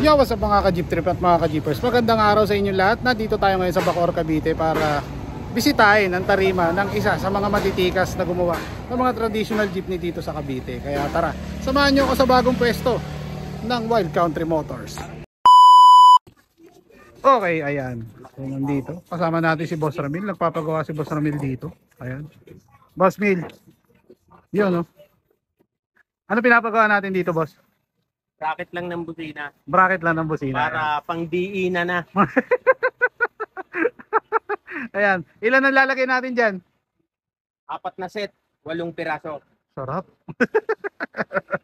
Yo, what's up mga ka-jeep trip at mga ka-jeepers? Magandang araw sa inyo lahat. Nandito tayo ngayon sa Bacoor, Cavite para bisitahin ang tarima ng isa sa mga matitikas na gumawa ng mga traditional jeepney dito sa Cavite. Kaya tara, samahan nyo ako sa bagong pwesto ng Wild Country Motors. Okay, ayan. So, nandito. Kasama natin si Boss Ramil. Nagpapagawa si Boss Ramil dito. Ayan. Boss Mil. Yun, no? Ano pinapagawa natin dito, boss? Bracket lang ng busina. Bracket lang ng busina. Para pang-diinan na. Ayan. Ilan ang lalagay natin dyan? 4 na set, 8 piraso. Sarap.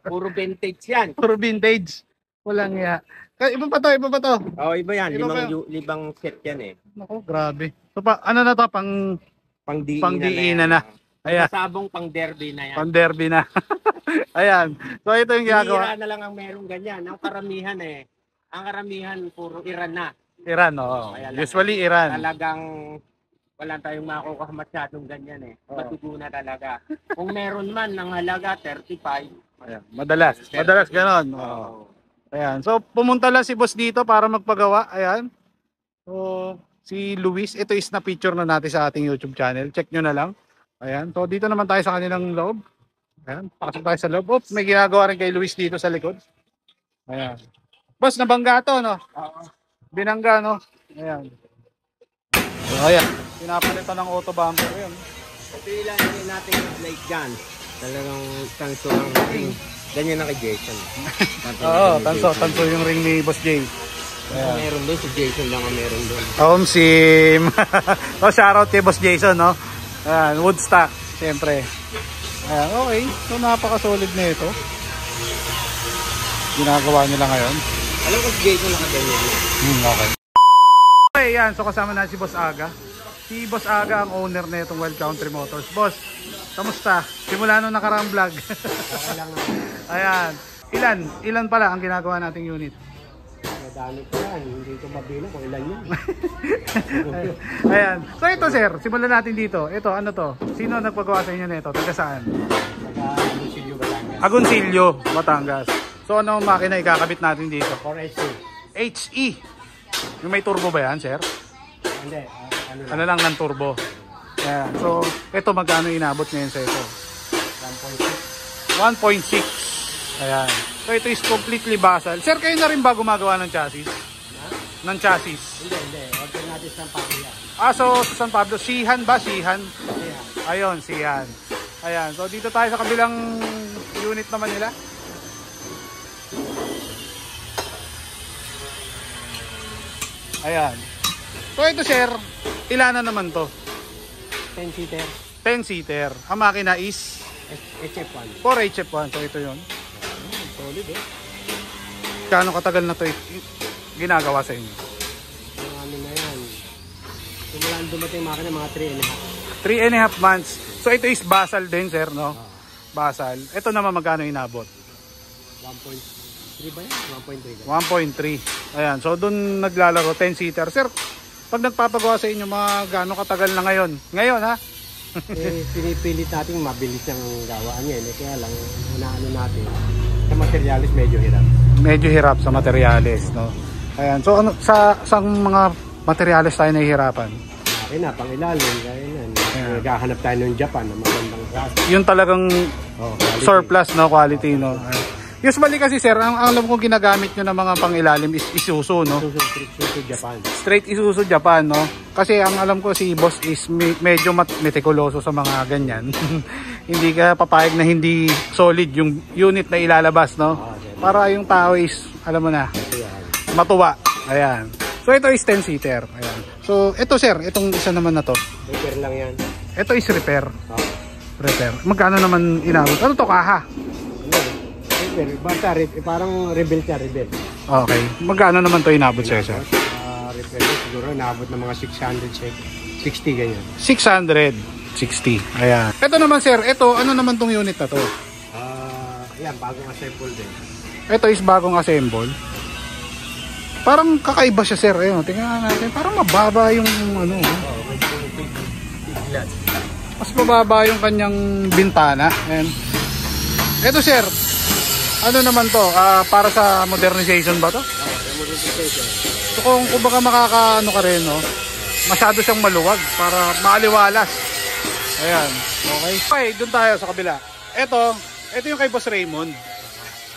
Puro vintage yan. Puro vintage. Walang ya. Iba pa to, iba pa to. Oh, iba yan. Iba Libang set yan eh. Naku, grabe. So, ano na to? Pang-diinan na. Ayan. Sabong pang-derby na yan. Pang-derby na. Ayan. So, ito yung ginagawa. Hira na lang ang merong ganyan. Ang karamihan ang karamihan puro Iran na. Iran, oo. Usually Iran. Talagang wala tayong makukuha masyadong ganyan eh. Matugo na talaga. Kung meron man ng halaga 35. Ayan. Madalas ganon. Oo. Ayan. So, pumunta lang si boss dito para magpagawa. Ayan. So, si Luis. Ito is na picture na natin sa ating YouTube channel. Check nyo na lang. Ayan. So, dito naman tayo sa kanilang loob. Ayan. Pakasok tayo sa loob. Oops, may ginagawa rin kay Luis dito sa likod. Ayan. Boss, nabangga to, no? Binangga, no? Ayan. So, ayan. Pinapalitan ng auto bumper. Ayan. Ito ilan natin yung light gun. Talagang tanso ng ring. Ganyan na kay Jason. Oo, tanso yung ring ni Boss Jay. Meron doon, si Jason lang ang meron doon. Sim. So, shoutout kay Boss Jason, no? Ayan, Woodstock, siyempre. Ayan, okay. So, napaka-solid na ito. Ginagawa nila ngayon. Alam ko si Jason nakaganyan. Okay. Okay, yan. So, kasama na si Boss Aga. Si Boss Aga ang owner na itong Wild Country Motors. Boss, kamusta? Simula nung nakaraang vlog. Okay lang Ayan. Ilan pala ang ginagawa nating unit? Madami ko yan. Hindi ko mabilang kung ilan yan. Ayan. So ito sir, simulan natin dito. Ito, ano to? Sino nagpagawa sa inyo nito? Taga saan? Agoncillo, Batangas. Agoncillo, Batangas. So ano ang makina ikakabit natin dito? 4HE. HE. Yung may turbo ba yan, sir? Hindi. Ano lang ng turbo. Ayan. So ito magkano inabot ngayon sa ito? 1.6. Ayan. So ito is completely basal. Sir, kayo na rin ba gumagawa ng chassis? Ng chassis? Hindi. Order natin sa San Pablo. So sa San Pablo, Sihan ba? Sihan? Ayun, Sihan. Ayan. So dito tayo sa kabilang unit naman nila. Ayan. So ito sir, ilan na naman to? 10-seater. 10-seater. Ang makina is? HF1. 4 HF1. So ito yun. Solid eh. Kano katagal na to ginagawa sa inyo? Ano na yan. Simulan dumating yung makina mga 3.5 months. So ito is basal din sir, no? Basal. Ito naman magkano inabot? 1.3 ba yan? 1.3. Ayan. So doon naglalaro 10-seater. Sir, pag nagpapagawa sa inyo mga gaano katagal na ngayon? Ngayon ha? Pinipilit natin mabilis ang gawaan niya. Kaya lang, unaano natin. Sa materialis medyo hirap. Medyo hirap sa materialis, no? Ayan. So ano, sa mga materialis tayo nahihirapan? Kaya na, pang ilalim. Kaya na. Naghahanap tayo ng Japan na magandang klase. Yung talagang surplus, no? Quality, no? Usually kasi sir, ang alam kong ginagamit nyo ng mga pangilalim is Isuzu, no? Isuzu Japan. Straight Isuzu Japan, no? Kasi ang alam ko si boss is medyo meticuloso sa mga ganyan. Hindi ka papayag na hindi solid yung unit na ilalabas, no? Para yung tao is, alam mo na, matuwa. Ayan. So ito is 10-seater. Ayan. So ito sir, itong isa naman na to. Repair lang yan. Ito is repair. Repair. Magkano naman inabot? Ano to, kaha? Basta parang rebuild siya, rebuild. Okay. Magkano naman to inabot sir? Repair siguro naabot ng mga 660 ganyan. 660. Ayan. Ito naman sir, ito ano naman tong unit na to? Yan, bagong assemble din. Ito is bagong assemble. Parang kakaiba siya sir. Ayun, tingnan natin. Parang mababa yung ano. Mas mababa yung kanyang bintana. Ayan. Ito sir, ano naman to? Para sa modernization ba to? magiging special. So kung kumbaga makakaano ka rin, no? Masyado siyang maluwag para maaliwalas. Ayan. Okay. Okay, doon tayo sa kabila. Ito yung kay Boss Raymond.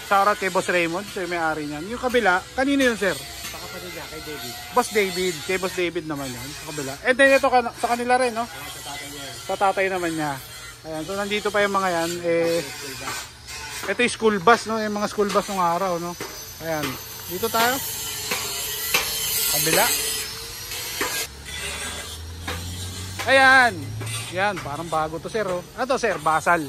Shoutout kay Boss Raymond. Ito yung may-ari niyan. Yung kabila, kanino yun, sir? Sa kapatid niya, kay David. Boss David. Kay Boss David naman yan. Sa kabila. And then ito sa kanila rin, no? Sa tatay niya. Sa tatay naman niya. Ayan. So nandito pa yung mga yan. Ito yung school bus, no? Yung mga school bus ng araw, no? Ayan. Dito tayo. Kabila. Ayan. Yan, parang bago to, sir, oh. Ano to, sir? Basal.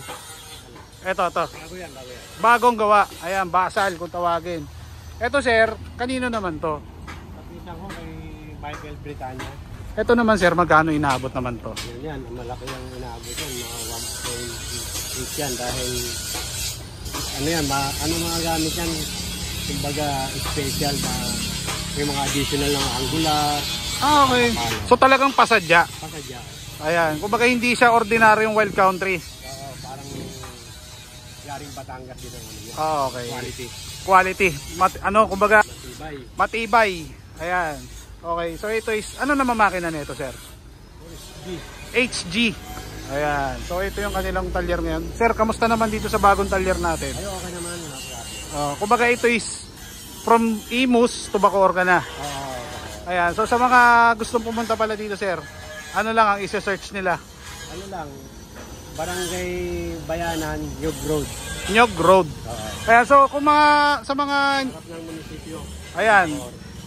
Ito. Bago yan, bago yan. Bagong gawa. Ayan, basal kung tawagin. Ito, sir, kanino naman to? Kapisan ko kay Michael Britannia. Ito naman, sir, magkano inaabot naman to? Yan, malaki ang inaabot yan. Mga 1.8 yan dahil ano yan, ano mga gamit yan? Kumbaga special na may mga additional na angular. Ah, okay. So talagang pasadya. Pasadya. Ayan, kumbaga hindi siya ordinaryong wild country. Parang yaring Batangas dito. Ah, okay. Quality. Kumbaga Matibay. matibay. Ayan. Okay, so ito is, ano naman makina nito, sir? HG. Ayan. So ito yung kanilang talyer ngayon. Sir, kamusta naman dito sa bagong talyer natin? Ay, okay naman. Kumbaga ito is from Imus to Bacoor ka na. Ayan. So sa mga gustong pumunta pala dito, sir, ano lang ang isa-search nila? Ano lang, Barangay Bayanan, Yog Road. Nyog Road. Ayan. So kung sa mga Harap ng munisipyo. ayan,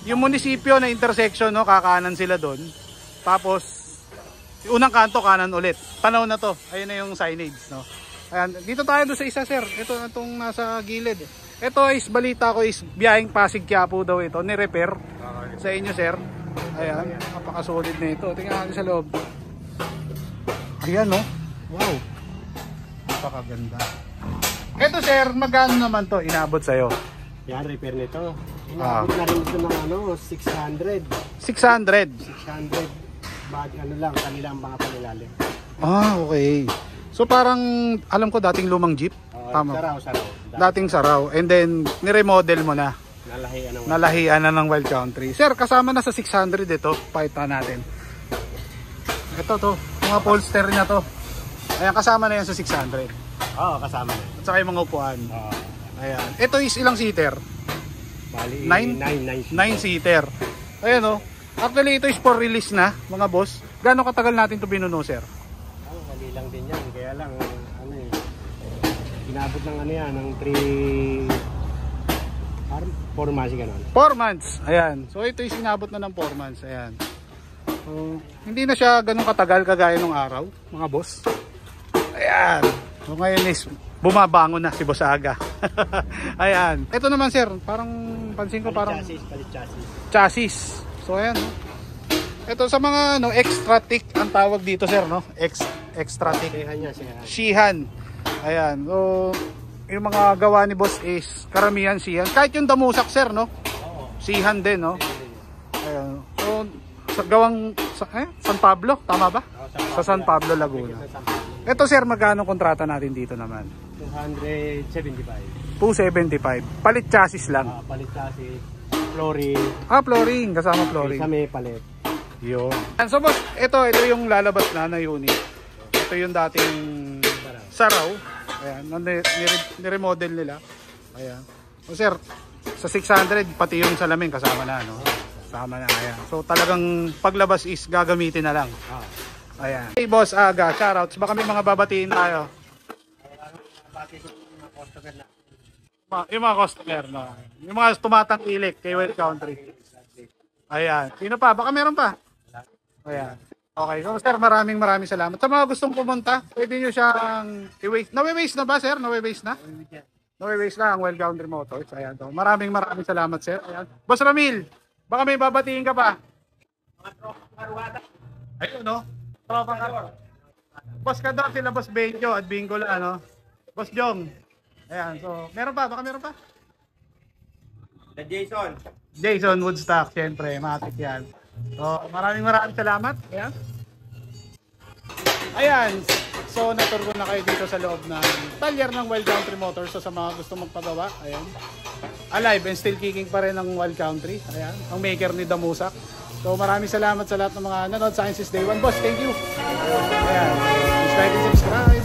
yung munisipyo na intersection, no, kakanan sila doon. Tapos unang kanto kanan ulit. Tanaw na to. Ayun na yung signage, no. Ayan, dito tayo doon sa isa, sir. Itong nasa gilid. Ito is balita ko is biyaheng Pasig Quiapo daw ito, ni-repair sa inyo, sir. Ayan, napakasolid na ito. Tingnan natin sa loob. Ayan, no. Wow. Napakaganda. Ito, sir, magkano naman to inabot sa'yo? Yan, repair nito. Inabot na rin ito ng 600. 600. 600. Ano lang, kanilang mga panilalim. Ah, okay. So parang, alam ko dating lumang jeep. Tama. Saraw. Dating saraw. And then, niremodel mo na. Nalahian na ng wild country. Sir, kasama na sa 600 ito. Pakita natin. Ito to. Mga polster niya to. Ayan, kasama na yan sa 600. Oo, kasama na. At saka yung mga upuan. Ayan. Ito is ilang seater? Bali, 9 seater. Ayan o. Actually, ito is for release na, mga boss. Gano'ng katagal natin ito binuno, sir? Mali lang din yan. Kaya lang, inabot ng yan, ng 4 months, gano'n. 4 months. Ayan. So, ito is inabot na ng 4 months. Ayan. So, hindi na siya ganun katagal kagaya nung araw, mga boss. Ayan. So, ngayon is bumabangon na si Boss Aga. Ayan. Ito naman, sir, parang pansin ko parang Palit chassis. So, ayan. Ito sa mga extra thick ang tawag dito, sir, no? Extra thick. Shihan. Ayan. So, yung mga gawa ni boss is karamihan Shihan. Kahit yung damusak, sir, no? Shihan din, no? Ayan. So, sa gawang San Pablo, tama ba? Sa San Pablo, Laguna. Ito, sir, magkano kontrata natin dito naman? 275. 275. Palit chassis lang. Palit chassis. Flooring. Flooring. Kasama flooring. May palit. Yun. So, boss, ito yung lalabas na unit. Ito yung dating saraw. Ayan. Niremodel nila. Ayan. So, sir, sa 600, pati yung salamin kasama na, no? Kasama na. Ayan. So, talagang paglabas is gagamitin na lang. Ayan. Hey, boss Aga, shoutouts. Baka may mga babatiin tayo. Yung mga customer, no? Yung mga tumatangkilik kay Wild Country. Ayan. Sino pa? Baka meron pa. Ayan. Okay. So, sir, maraming salamat. Sa mga gustong pumunta, pwede nyo siyang i-waste. Nawe-waste na ba, sir? Nawe-waste na? Nawe-waste na ang Wild Country Motors. Ayan. So, maraming salamat, sir. Ayan. Boss Ramil, baka may babatiin ka pa. Ayun, no? Boss ka daw sila, Boss Benjo at Bingo la, ano? Boss Jong. Ayan, so, meron pa? Baka meron pa? Jason Woodstock, siyempre, matik yan. So, maraming salamat. Ayan. Ayan. So, naturo na kayo dito sa loob ng talyer ng Wild Country Motors. So, sa mga gusto magpagawa, ayan. Alive and still kicking pa rin ng Wild Country. Ayan. Ang maker ni Damusak. So, maraming salamat sa lahat ng mga nanood sa akin since day one. Boss, thank you. Ayan. Please like and subscribe.